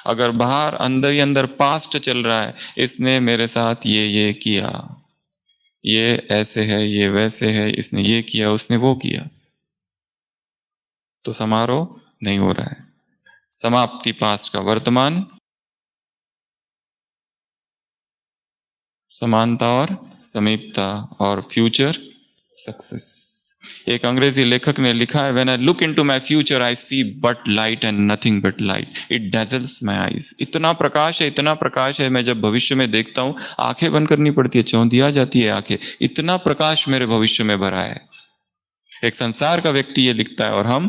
S1: अगर बाहर अंदर ही अंदर पास्ट चल रहा है, इसने मेरे साथ ये किया, ये ऐसे है, ये वैसे है, इसने ये किया, उसने वो किया, तो समारोह नहीं हो रहा है। समाप्ति पास्ट का, वर्तमान समानता और समीपता, और फ्यूचर सक्सेस। एक अंग्रेजी लेखक ने लिखा है, when I look into my future I see but light and nothing but light, it dazzles my eyes. इतना प्रकाश है, इतना प्रकाश है, मैं जब भविष्य में देखता हूं आंखें बंद करनी पड़ती है, चौंधिया जाती है आंखें, इतना प्रकाश मेरे भविष्य में भरा है। एक संसार का व्यक्ति ये लिखता है, और हम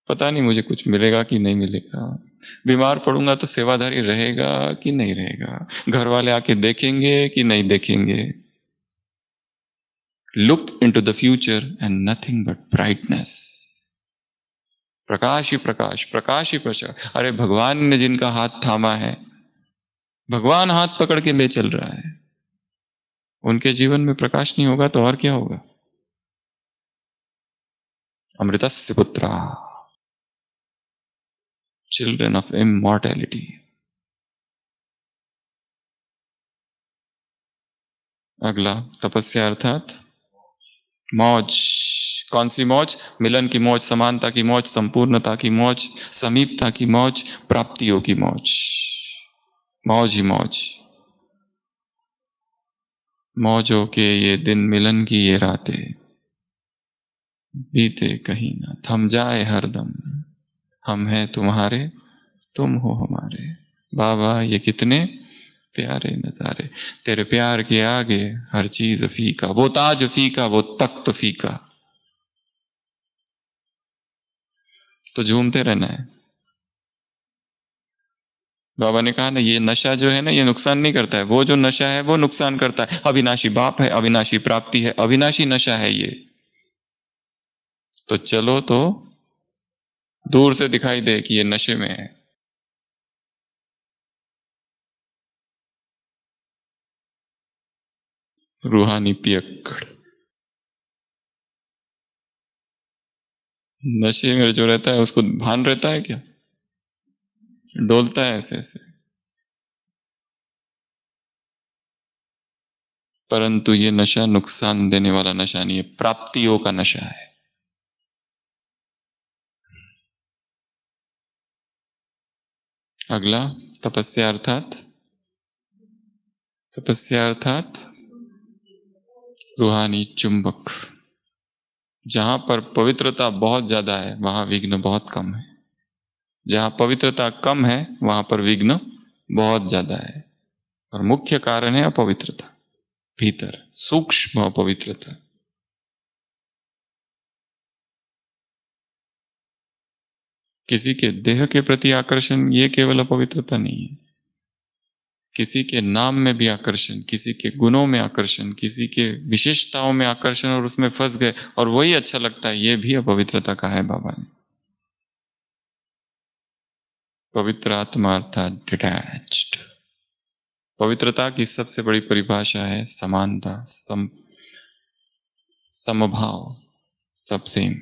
S1: पता नहीं मुझे कुछ मिलेगा कि नहीं मिलेगा, बीमार पड़ूंगा तो सेवाधारी रहेगा कि नहीं रहेगा, घर वाले आके देखेंगे कि नहीं देखेंगे। Look into the future and nothing but brightness. प्रकाश ही प्रकाश, प्रकाश ही प्रकाश। अरे भगवान ने जिनका हाथ थामा है, भगवान हाथ पकड़ के ले चल रहा है, उनके जीवन में प्रकाश नहीं होगा तो और क्या होगा। अमृतस्य पुत्रा, चिल्ड्रन ऑफ इमॉर्टैलिटी। अगला तपस्या अर्थात मौज। कौन सी मौज, मिलन की मौज, समानता की मौज, संपूर्णता की मौज, समीपता की मौज, प्राप्तियों की मौज। मौज ही मौज। मौजों के ये दिन, मिलन की ये रातें, बीते कहीं ना, थम जाए हरदम, हम हैं तुम्हारे, तुम हो हमारे। बाबा ये कितने प्यारे नजारे, तेरे प्यार के आगे हर चीज फीका, वो ताज फीका, वो तख्त फीका। तो झूमते रहना है। बाबा ने कहा ना, ये नशा जो है ना, ये नुकसान नहीं करता है, वो जो नशा है वो नुकसान करता है। अविनाशी बाप है, अविनाशी प्राप्ति है, अविनाशी नशा है ये। तो चलो तो दूर से दिखाई दे कि ये नशे में है। रूहानी पियक्कड़। नशे में जो रहता है उसको भान रहता है क्या, डोलता है ऐसे ऐसे। परंतु ये नशा नुकसान देने वाला नशा नहीं है, प्राप्तियों का नशा है। अगला तपस्या अर्थात, तपस्या अर्थात रूहानी चुंबक। जहां पर पवित्रता बहुत ज्यादा है वहां विघ्न बहुत कम है, जहां पवित्रता कम है वहां पर विघ्न बहुत ज्यादा है। और मुख्य कारण है अपवित्रता, भीतर सूक्ष्म अपवित्रता। किसी के देह के प्रति आकर्षण ये केवल अपवित्रता नहीं है, किसी के नाम में भी आकर्षण, किसी के गुणों में आकर्षण, किसी के विशेषताओं में आकर्षण और उसमें फंस गए और वही अच्छा लगता है, ये भी अपवित्रता का है बाबा ने। पवित्र आत्मा अर्थात डिटैच्ड। पवित्रता की सबसे बड़ी परिभाषा है समानता, समभाव, सब सेम,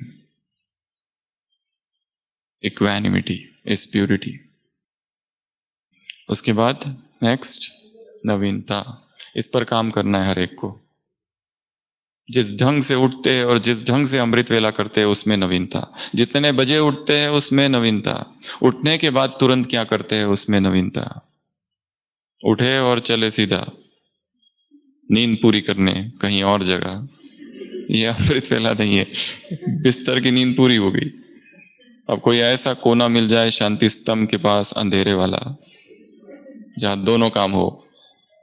S1: इक्वानिमिटी इज प्योरिटी। उसके बाद नेक्स्ट नवीनता, इस पर काम करना है हर एक को। जिस ढंग से उठते हैं और जिस ढंग से अमृत वेला करते हैं उसमें नवीनता, जितने बजे उठते हैं उसमें नवीनता, उठने के बाद तुरंत क्या करते हैं उसमें नवीनता। उठे और चले सीधा नींद पूरी करने कहीं और जगह, ये अमृत वेला नहीं है, बिस्तर की नींद पूरी हो गई। अब कोई ऐसा कोना मिल जाए शांति स्तंभ के पास अंधेरे वाला, जहां दोनों काम हो,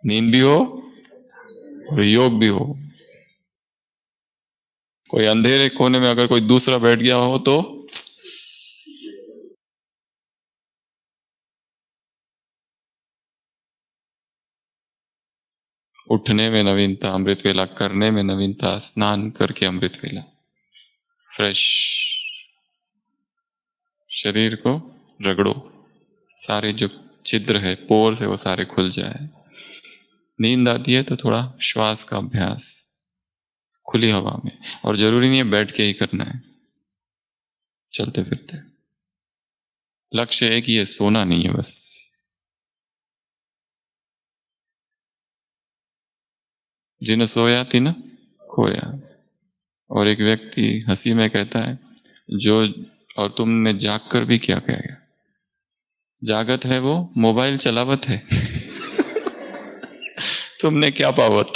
S1: नींद भी हो और योग भी हो। कोई अंधेरे कोने में अगर कोई दूसरा बैठ गया हो तो उठने में नवीनता, अमृत वेला करने में नवीनता, स्नान करके अमृत वेला फ्रेश, शरीर को रगड़ो, सारे जो छिद्र है पोर से वो सारे खुल जाए। नींद आती है तो थोड़ा श्वास का अभ्यास खुली हवा में, और जरूरी नहीं है बैठ के ही करना है, चलते फिरते। लक्ष्य एक ही है, सोना नहीं है बस। जिन्हें सोया थी ना खोया। और एक व्यक्ति हंसी में कहता है, जो और तुमने जाग कर भी क्या कहेगा, जागत है वो मोबाइल चलावत है तुमने क्या पावत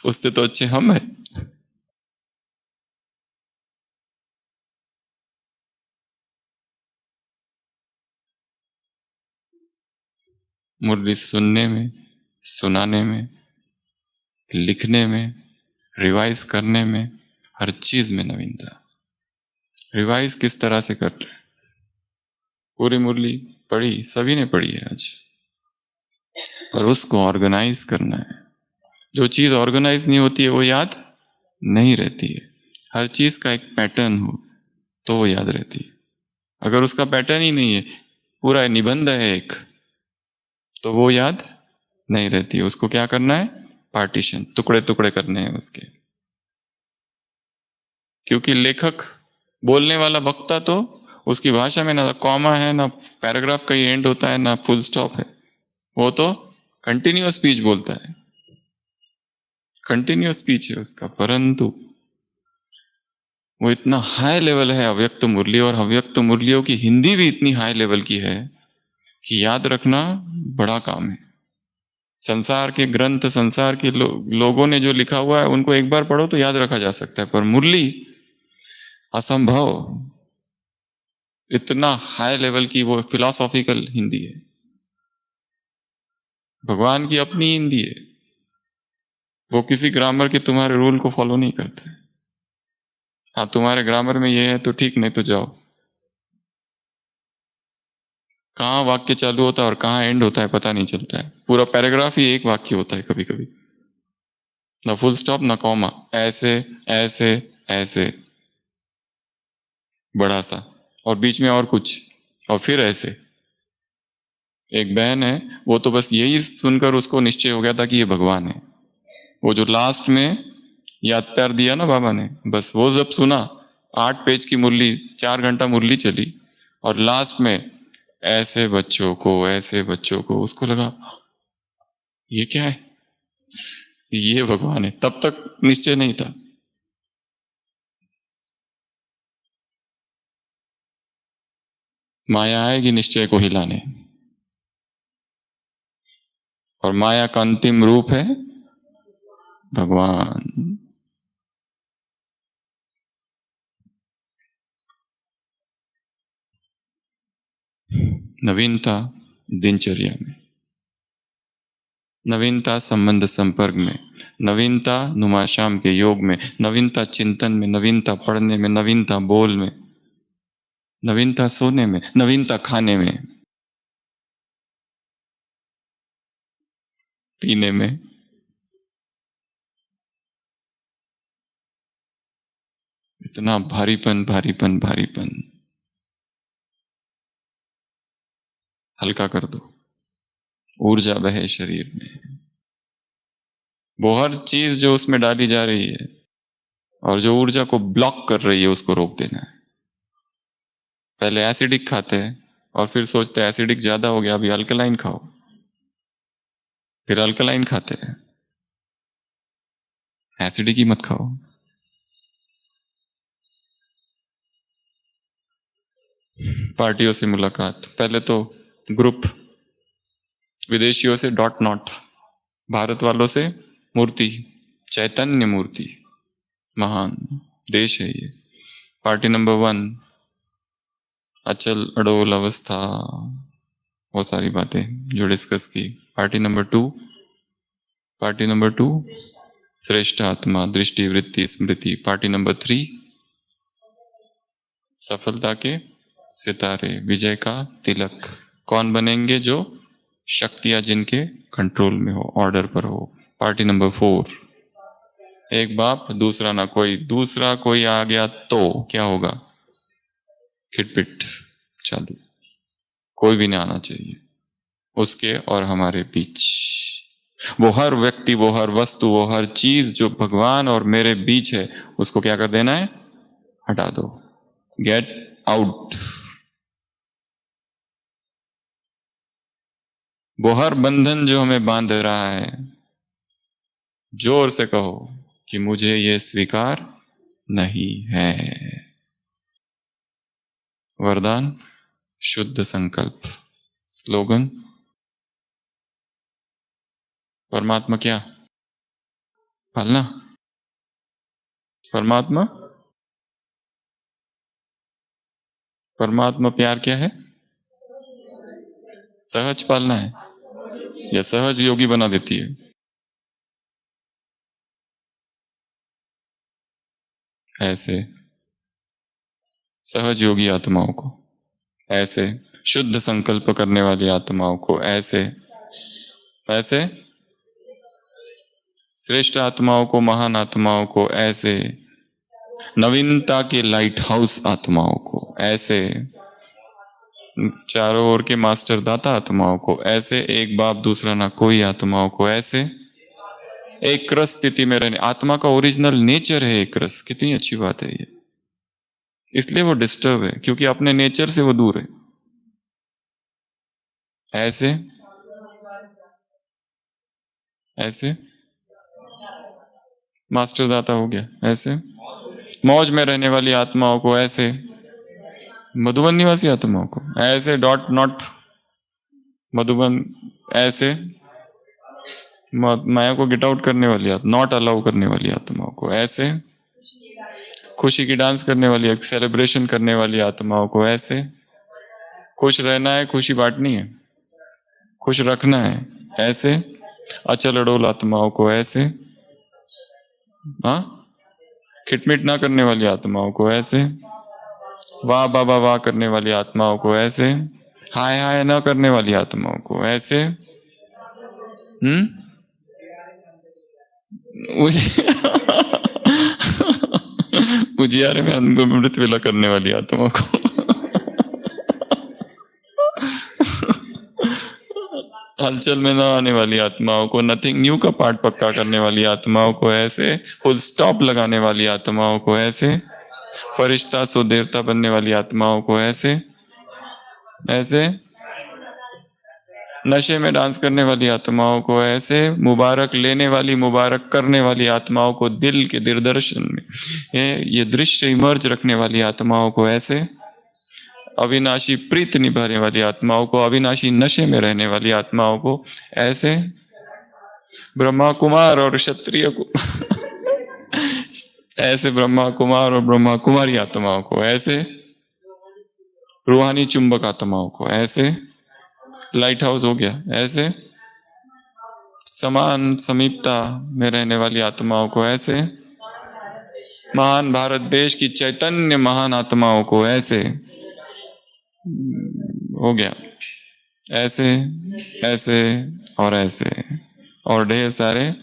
S1: उससे तो अच्छे हम हैं। मुरली सुनने में, सुनाने में, लिखने में, रिवाइज करने में, हर चीज में नवीनता। रिवाइज किस तरह से कर रहे हैं, पूरी मुरली पढ़ी, सभी ने पढ़ी है आज, और उसको ऑर्गेनाइज करना है। जो चीज ऑर्गेनाइज नहीं होती है वो याद नहीं रहती है। हर चीज का एक पैटर्न हो तो वो याद रहती है। अगर उसका पैटर्न ही नहीं है, पूरा निबंध है एक, तो वो याद नहीं रहती है। उसको क्या करना है, पार्टीशन, टुकड़े टुकड़े करने हैं उसके। क्योंकि लेखक, बोलने वाला वक्ता, तो उसकी भाषा में ना कॉमा है, ना पैराग्राफ का एंड होता है, ना फुल स्टॉप है। वो तो कंटिन्यूअस स्पीच बोलता है, कंटिन्यूअस स्पीच है उसका। परंतु वो इतना हाई लेवल है अव्यक्त मुरली, और अव्यक्त मुरलियों की हिंदी भी इतनी हाई लेवल की है कि याद रखना बड़ा काम है। संसार के ग्रंथ, संसार के लोगों ने जो लिखा हुआ है उनको एक बार पढ़ो तो याद रखा जा सकता है, पर मुरली असंभव, इतना हाई लेवल की वो फिलॉसॉफिकल हिंदी है। भगवान की अपनी हिंदी है, वो किसी ग्रामर के तुम्हारे रूल को फॉलो नहीं करते। हाँ, तुम्हारे ग्रामर में ये है तो ठीक, नहीं तो जाओ। कहाँ वाक्य चालू होता है और कहाँ एंड होता है पता नहीं चलता है। पूरा पैराग्राफ ही एक वाक्य होता है कभी कभी, ना फुल स्टॉप ना कॉमा, ऐसे ऐसे ऐसे बड़ा सा, और बीच में और कुछ, और फिर ऐसे। एक बहन है, वो तो बस यही सुनकर उसको निश्चय हो गया था कि ये भगवान है। वो जो लास्ट में याद प्यार दिया ना बाबा ने, बस वो जब सुना, 8 पेज की मुरली, 4 घंटा मुरली चली, और लास्ट में ऐसे बच्चों को, ऐसे बच्चों को, उसको लगा ये क्या है, ये भगवान है। तब तक निश्चय नहीं था। माया आएगी निश्चय को हिलाने, और माया का अंतिम रूप है भगवान। नवीनता दिनचर्या में, नवीनता संबंध संपर्क में, नवीनता नुमाशाम के योग में, नवीनता चिंतन में, नवीनता पढ़ने में, नवीनता बोल में, नवीनता सोने में, नवीनता खाने में, पीने में। इतना भारीपन भारीपन भारीपन हल्का कर दो, ऊर्जा बहे शरीर में। वो हर चीज जो उसमें डाली जा रही है और जो ऊर्जा को ब्लॉक कर रही है उसको रोक देना है। पहले एसिडिक खाते हैं और फिर सोचते हैं एसिडिक ज्यादा हो गया, अभी अल्कलाइन खाओ, फिर अल्कलाइन खाते हैं, एसिडिक ही मत खाओ। पार्टियों से मुलाकात, पहले तो ग्रुप, विदेशियों से डॉट नॉट, भारत वालों से मूर्ति, चैतन्य मूर्ति, महान देश है ये। पार्टी नंबर 1 अचल अडोल अवस्था, वो सारी बातें जो डिस्कस की। पार्टी नंबर 2 श्रेष्ठ आत्मा, दृष्टि, वृत्ति, स्मृति। पार्टी नंबर 3 सफलता के सितारे, विजय का तिलक। कौन बनेंगे? जो शक्तियां जिनके कंट्रोल में हो, ऑर्डर पर हो। पार्टी नंबर 4 एक बाप दूसरा ना कोई, दूसरा कोई आ गया तो क्या होगा? खिटपिट चालू, कोई भी नहीं आना चाहिए उसके और हमारे बीच। वो हर व्यक्ति, वो हर वस्तु, वो हर चीज जो भगवान और मेरे बीच है, उसको क्या कर देना है? हटा दो, गेट आउट। वो हर बंधन जो हमें बांध रहा है, जोर से कहो कि मुझे ये स्वीकार नहीं है। वरदान शुद्ध संकल्प। स्लोगन परमात्मा क्या? पालना। परमात्मा प्यार क्या है? सहज पालना है या सहज योगी बना देती है? ऐसे सहज योगी आत्माओं को, ऐसे शुद्ध संकल्प करने वाली आत्माओं को, ऐसे श्रेष्ठ आत्माओं को, महान आत्माओं को, ऐसे नवीनता के लाइट हाउस आत्माओं को, ऐसे चारों ओर के मास्टर दाता आत्माओं को, ऐसे एक बाप दूसरा ना कोई आत्माओं को, ऐसे एक रस स्थिति में रहने। आत्मा का ओरिजिनल नेचर है एक रस। कितनी अच्छी बात है ये। इसलिए वो डिस्टर्ब है क्योंकि अपने नेचर से वो दूर है। ऐसे मास्टर दाता हो गया, ऐसे मौज में रहने वाली आत्माओं को, ऐसे मधुबन निवासी आत्माओं को, ऐसे डॉट नॉट मधुबन, ऐसे माया को गेट आउट करने वाली आत्मा, नॉट अलाउ करने वाली आत्माओं को, ऐसे खुशी की डांस करने वाली, सेलिब्रेशन करने वाली आत्माओं को, ऐसे खुश रहना है, खुशी बांटनी है, खुश रखना है, ऐसे अचल अडोल आत्माओं को, ऐसे खिटमिट ना करने वाली आत्माओं को, ऐसे वाह बाबा वाह करने वाली आत्माओं को, ऐसे हाय हाय ना करने वाली आत्माओं को, ऐसे उजियारे में अमृत वेला करने वाली आत्माओं को, हलचल में ना आने वाली आत्माओं को, नथिंग न्यू का पाठ पक्का करने वाली आत्माओं को, ऐसे फुल स्टॉप लगाने वाली आत्माओं को, ऐसे फरिश्ता सो देवता बनने वाली आत्माओं को, ऐसे नशे में डांस करने वाली आत्माओं को, ऐसे मुबारक लेने वाली, मुबारक करने वाली आत्माओं को, दिल के दिग्दर्शन में ये दृश्य इमर्ज रखने वाली आत्माओं को, ऐसे अविनाशी प्रीत निभाने वाली आत्माओं को, अविनाशी नशे में रहने वाली आत्माओं को, ऐसे ब्रह्मा कुमार और क्षत्रिय को ऐसे ब्रह्मा कुमार और ब्रह्मा कुमारी आत्माओं को, ऐसे रूहानी चुंबक आत्माओं को, ऐसे लाइट हाउस हो गया। ऐसे समान समीपता में रहने वाली आत्माओं को, ऐसे महान भारत देश की चैतन्य महान आत्माओं को, ऐसे हो गया। ऐसे ऐसे और ऐसे, और ढेर सारे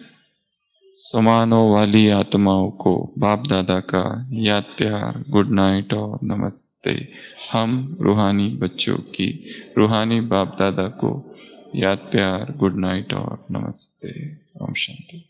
S1: समानों वाली आत्माओं को बाप दादा का याद प्यार, गुड नाइट और नमस्ते। हम रूहानी बच्चों की रूहानी बाप दादा को याद प्यार, गुड नाइट और नमस्ते। ओम शांति।